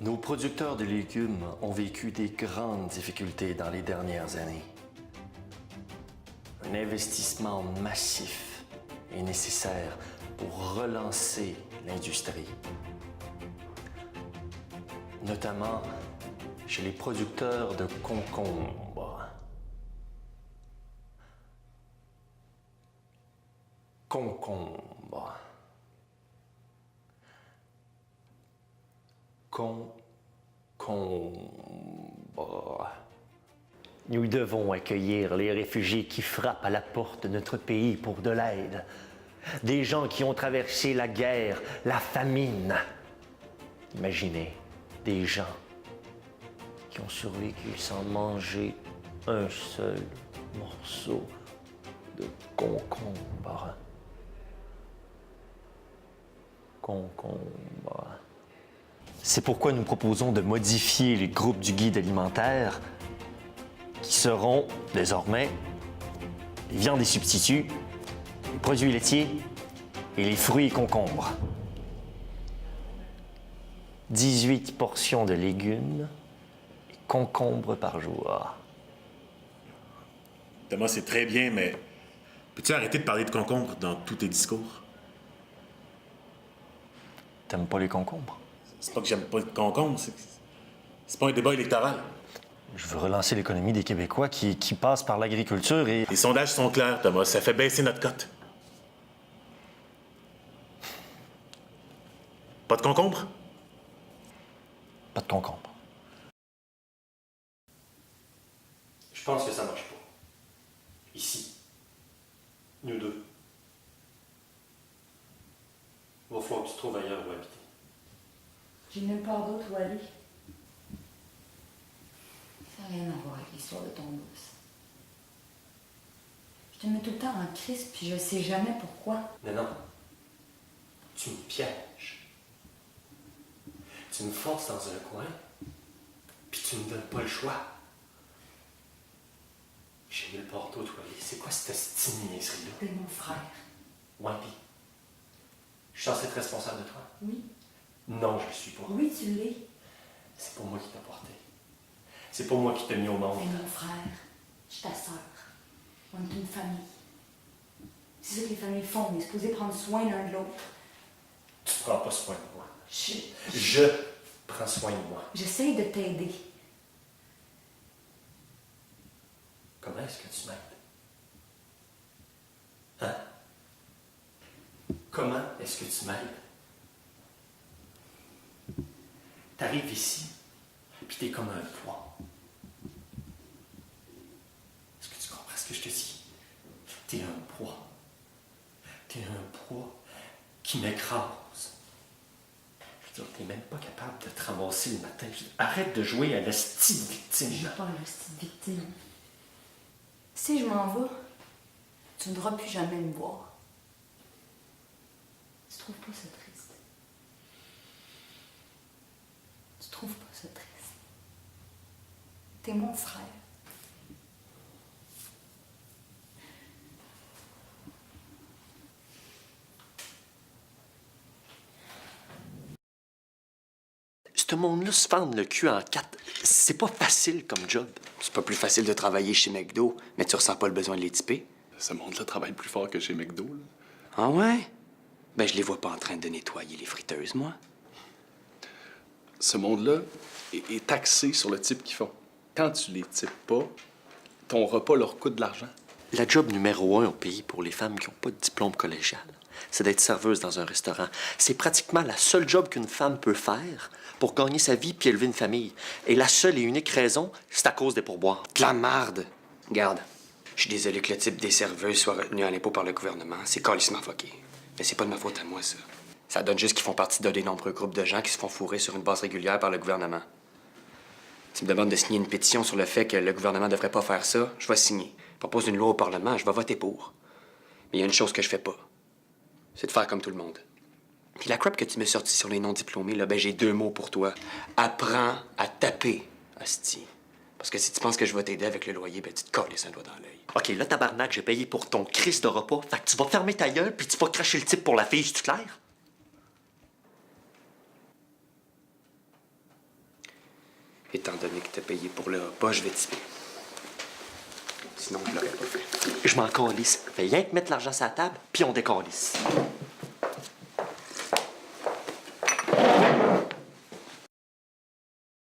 Nos producteurs de légumes ont vécu des grandes difficultés dans les dernières années. Un investissement massif est nécessaire pour relancer l'industrie, notamment chez les producteurs de concombres. Concombre. Concombre. Nous devons accueillir les réfugiés qui frappent à la porte de notre pays pour de l'aide. Des gens qui ont traversé la guerre, la famine. Imaginez des gens qui ont survécu sans manger un seul morceau de concombre. Concombre. C'est pourquoi nous proposons de modifier les groupes du guide alimentaire qui seront désormais les viandes et substituts, les produits laitiers et les fruits et concombres. 18 portions de légumes et concombres par jour. Thomas, c'est très bien, mais peux-tu arrêter de parler de concombres dans tous tes discours? T'aimes pas les concombres? C'est pas que j'aime pas le concombre, c'est pas un débat électoral. Je veux relancer l'économie des Québécois qui passe par l'agriculture et... Les sondages sont clairs, Thomas. Ça fait baisser notre cote. Pas de concombre? Pas de concombre. Je pense que ça marche pas. Ici. Nous deux. Il va falloir que tu trouves ailleurs où habiter. J'ai nulle part d'autre où aller. Ça n'a rien à voir avec l'histoire de ton boss. Je te mets tout le temps en crise, puis je sais jamais pourquoi. Mais non. Tu me pièges. Tu me forces dans un coin, puis tu me donnes pas le choix. J'ai nulle part d'autre où aller. C'est quoi cette niaiserie-là? T'es mon frère. Ouais, pis. Je suis censé être responsable de toi? Oui. Non, je le suis pas. Oui, tu l'es. C'est pas moi qui t'ai porté. C'est pas moi qui t'ai mis au monde. T'es mon frère. Je suis ta sœur. On est une famille. C'est ça que les familles font. On est supposé prendre soin l'un de l'autre. Tu prends pas soin de moi. Je prends soin de moi. J'essaye de t'aider. Comment est-ce que tu m'aides? Hein? Comment est-ce que tu m'aides? T'arrives ici, puis t'es comme un poids. Est-ce que tu comprends ce que je te dis? T'es un poids. T'es un poids qui m'écrase. Je veux dire, t'es même pas capable de te ramasser le matin. Arrête de jouer à la style victime. Je suis pas la petite victime. Si je m'en vais, tu ne voudras plus jamais me voir. Tu trouves pas ça triste? Tu trouves pas ça triste? T'es mon frère. Ce monde-là se fendre le cul en quatre, c'est pas facile comme job. C'est pas plus facile de travailler chez McDo, mais tu ressens pas le besoin de les typer. Ce monde-là travaille plus fort que chez McDo, là. Ah ouais? Ben, je les vois pas en train de nettoyer les friteuses, moi. Ce monde-là est taxé sur le type qu'ils font. Quand tu les types pas, ton repas leur coûte de l'argent. La job numéro 1 au pays pour les femmes qui n'ont pas de diplôme collégial, c'est d'être serveuse dans un restaurant. C'est pratiquement la seule job qu'une femme peut faire pour gagner sa vie puis élever une famille. Et la seule et unique raison, c'est à cause des pourboires. De la marde! Garde, je suis désolé que le type des serveuses soit retenu à l'impôt par le gouvernement. C'est calissement fucké. Mais c'est pas de ma faute à moi, ça. Ça donne juste qu'ils font partie d'un des nombreux groupes de gens qui se font fourrer sur une base régulière par le gouvernement. Tu me demandes de signer une pétition sur le fait que le gouvernement devrait pas faire ça, je vais signer. Propose une loi au Parlement, je vais voter pour. Mais il y a une chose que je fais pas. C'est de faire comme tout le monde. Puis la crap que tu m'as sorti sur les non-diplômés, là, ben j'ai 2 mots pour toi. Apprends à taper, hostie. Parce que si tu penses que je vais t'aider avec le loyer, ben tu te colles un doigt dans l'œil. OK, là, tabarnak, j'ai payé pour ton crise de repas. Fait que tu vas fermer ta gueule puis tu vas cracher le type pour la fille, c'est clair? Étant donné que t'as payé pour le repas, je vais tiper. Sinon, je l'aurais pas fait. Je m'en calisse. Fais rien que mettre l'argent sur la table, puis on décalisse.